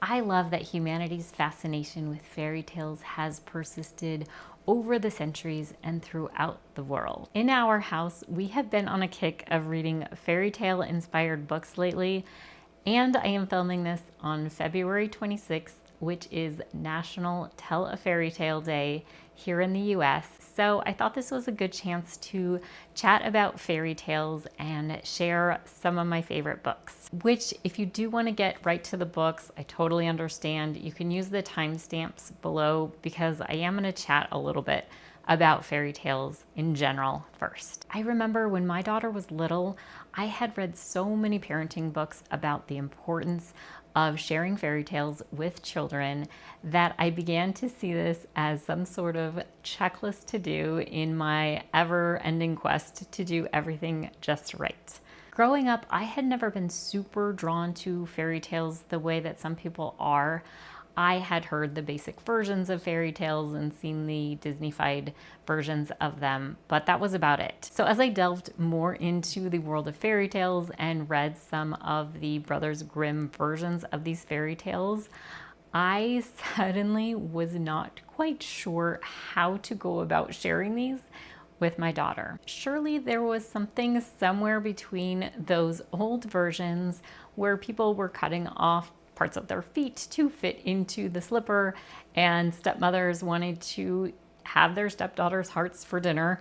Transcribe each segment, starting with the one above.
I love that humanity's fascination with fairy tales has persisted over the centuries and throughout the world. In our house, we have been on a kick of reading fairy tale inspired books lately, and I am filming this on February 26th, which is National Tell a Fairy Tale Day here in the US. So I thought this was a good chance to chat about fairy tales and share some of my favorite books, which if you do want to get right to the books, I totally understand. You can use the timestamps below because I am going to chat a little bit about fairy tales in general first. I remember when my daughter was little, I had read so many parenting books about the importance of sharing fairy tales with children that I began to see this as some sort of checklist to do in my ever-ending quest to do everything just right. Growing up, I had never been super drawn to fairy tales the way that some people are. I had heard the basic versions of fairy tales and seen the Disney-fied versions of them, but that was about it. So as I delved more into the world of fairy tales and read some of the Brothers Grimm versions of these fairy tales, I suddenly was not quite sure how to go about sharing these with my daughter. Surely there was something somewhere between those old versions where people were cutting off parts of their feet to fit into the slipper, and stepmothers wanted to have their stepdaughters' hearts for dinner,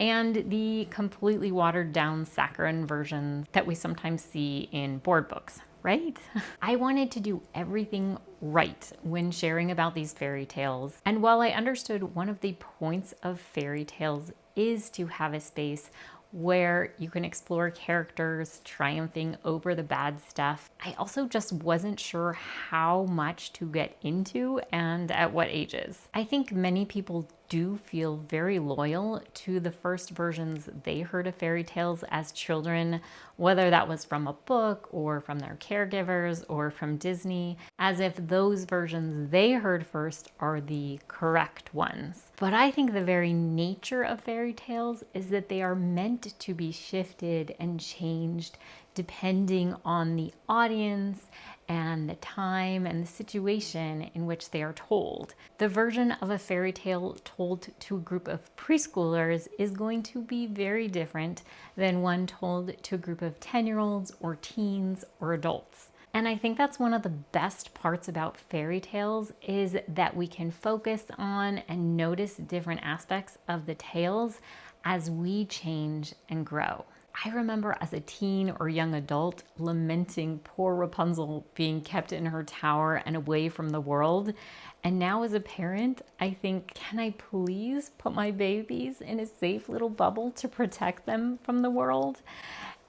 and the completely watered down saccharine versions that we sometimes see in board books, right? I wanted to do everything right when sharing about these fairy tales. And while I understood one of the points of fairy tales is to have a space where you can explore characters triumphing over the bad stuff, I also just wasn't sure how much to get into and at what ages. I think many people do feel very loyal to the first versions they heard of fairy tales as children, whether that was from a book or from their caregivers or from Disney, as if those versions they heard first are the correct ones. But I think the very nature of fairy tales is that they are meant to be shifted and changed depending on the audience and the time and the situation in which they are told. The version of a fairy tale told to a group of preschoolers is going to be very different than one told to a group of 10-year-olds or teens or adults. And I think that's one of the best parts about fairy tales is that we can focus on and notice different aspects of the tales as we change and grow. I remember as a teen or young adult lamenting poor Rapunzel being kept in her tower and away from the world. And now as a parent, I think, can I please put my babies in a safe little bubble to protect them from the world?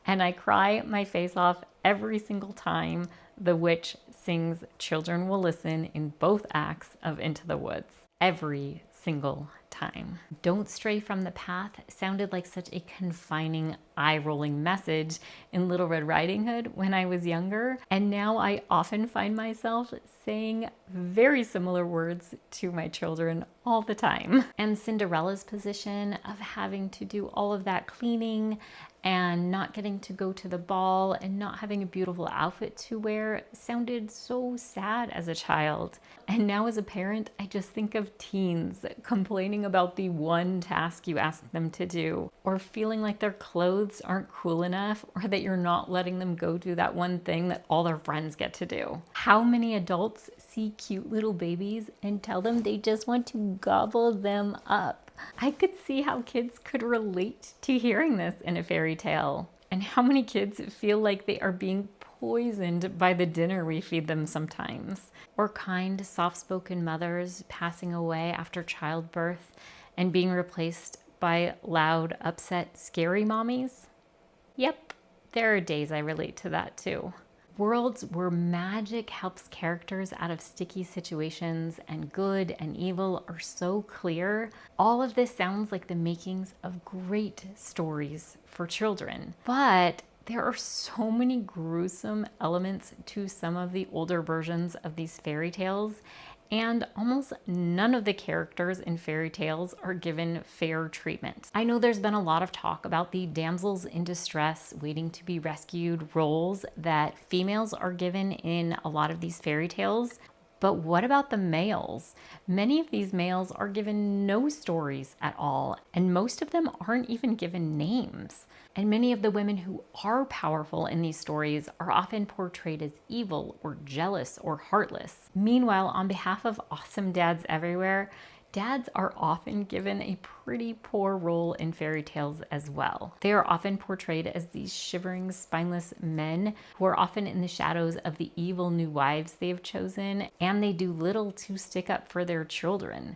And I cry my face off every single time the witch sings Children Will Listen in both acts of Into the Woods. Every single time. Don't stray from the path sounded like such a confining, eye-rolling message in Little Red Riding Hood when I was younger, and now I often find myself saying very similar words to my children all the time. And Cinderella's position of having to do all of that cleaning and not getting to go to the ball and not having a beautiful outfit to wear sounded so sad as a child. And now as a parent, I just think of teens complaining about the one task you ask them to do, or feeling like their clothes aren't cool enough, or that you're not letting them go do that one thing that all their friends get to do. How many adults see cute little babies and tell them they just want to gobble them up? I could see how kids could relate to hearing this in a fairy tale. And how many kids feel like they are being poisoned by the dinner we feed them sometimes. Or kind, soft-spoken mothers passing away after childbirth and being replaced by loud, upset, scary mommies. Yep, there are days I relate to that too. Worlds where magic helps characters out of sticky situations and good and evil are so clear. All of this sounds like the makings of great stories for children. But there are so many gruesome elements to some of the older versions of these fairy tales, And almost none of the characters in fairy tales are given fair treatment. I know there's been a lot of talk about the damsels in distress, waiting to be rescued roles that females are given in a lot of these fairy tales. But what about the males? Many of these males are given no stories at all, and most of them aren't even given names. And many of the women who are powerful in these stories are often portrayed as evil or jealous or heartless. Meanwhile, on behalf of awesome dads everywhere, dads are often given a pretty poor role in fairy tales as well. They are often portrayed as these shivering, spineless men who are often in the shadows of the evil new wives they have chosen, and they do little to stick up for their children.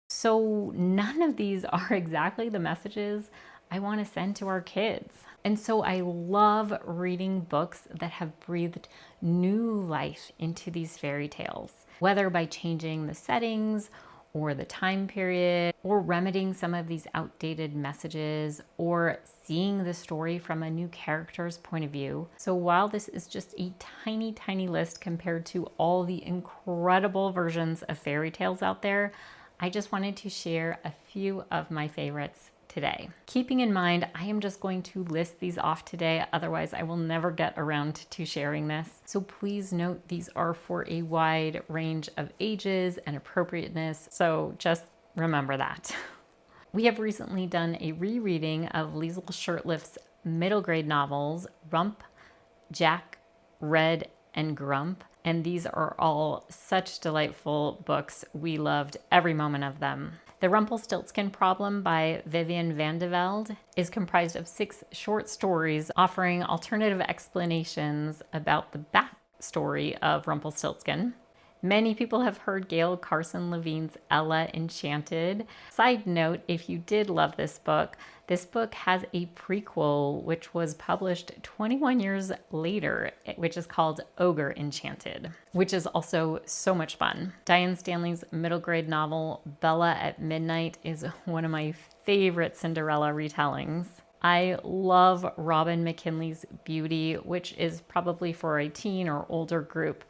So none of these are exactly the messages I want to send to our kids. And so I love reading books that have breathed new life into these fairy tales, whether by changing the settings or the time period, or remedying some of these outdated messages, or seeing the story from a new character's point of view. So while this is just a tiny, tiny list compared to all the incredible versions of fairy tales out there, I just wanted to share a few of my favorites today. Keeping in mind, I am just going to list these off today, otherwise I will never get around to sharing this. So please note these are for a wide range of ages and appropriateness, so just remember that. We have recently done a rereading of Liesl Shirtlift's middle grade novels, Rump, Jack, Red, and Grump. And these are all such delightful books. We loved every moment of them. The Rumpelstiltskin Problem by Vivian van de Velde is comprised of 6 short stories offering alternative explanations about the backstory of Rumpelstiltskin. Many people have heard Gail Carson Levine's Ella Enchanted. Side note, if you did love this book has a prequel which was published 21 years later, which is called Ogre Enchanted, which is also so much fun. Diane Stanley's middle grade novel, Bella at Midnight, is one of my favorite Cinderella retellings. I love Robin McKinley's Beauty, which is probably for a teen or older group,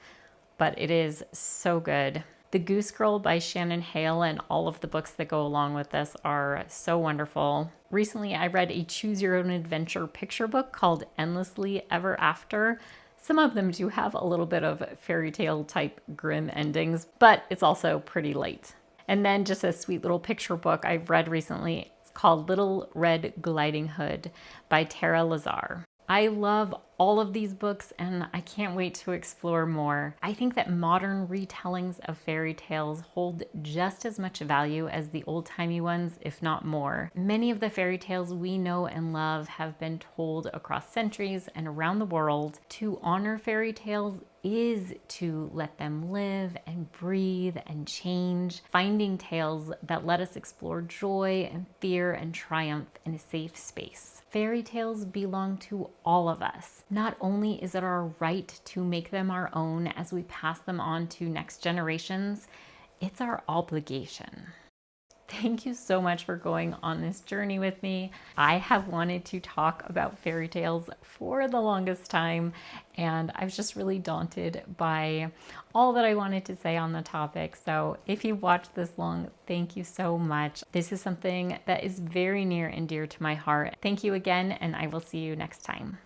but it is so good. The Goose Girl by Shannon Hale and all of the books that go along with this are so wonderful. Recently, I read a Choose Your Own Adventure picture book called Endlessly Ever After. Some of them do have a little bit of fairy tale type grim endings, but it's also pretty light. And then just a sweet little picture book I've read recently. It's called Little Red Gliding Hood by Tara Lazar. I love all of these books and I can't wait to explore more. I think that modern retellings of fairy tales hold just as much value as the old-timey ones, if not more. Many of the fairy tales we know and love have been told across centuries and around the world. To honor fairy tales is to let them live and breathe and change, finding tales that let us explore joy and fear and triumph in a safe space. Fairy tales belong to all of us. Not only is it our right to make them our own as we pass them on to next generations, it's our obligation. Thank you so much for going on this journey with me. I have wanted to talk about fairy tales for the longest time, and I was just really daunted by all that I wanted to say on the topic. So if you've watched this long, thank you so much. This is something that is very near and dear to my heart. Thank you again, and I will see you next time.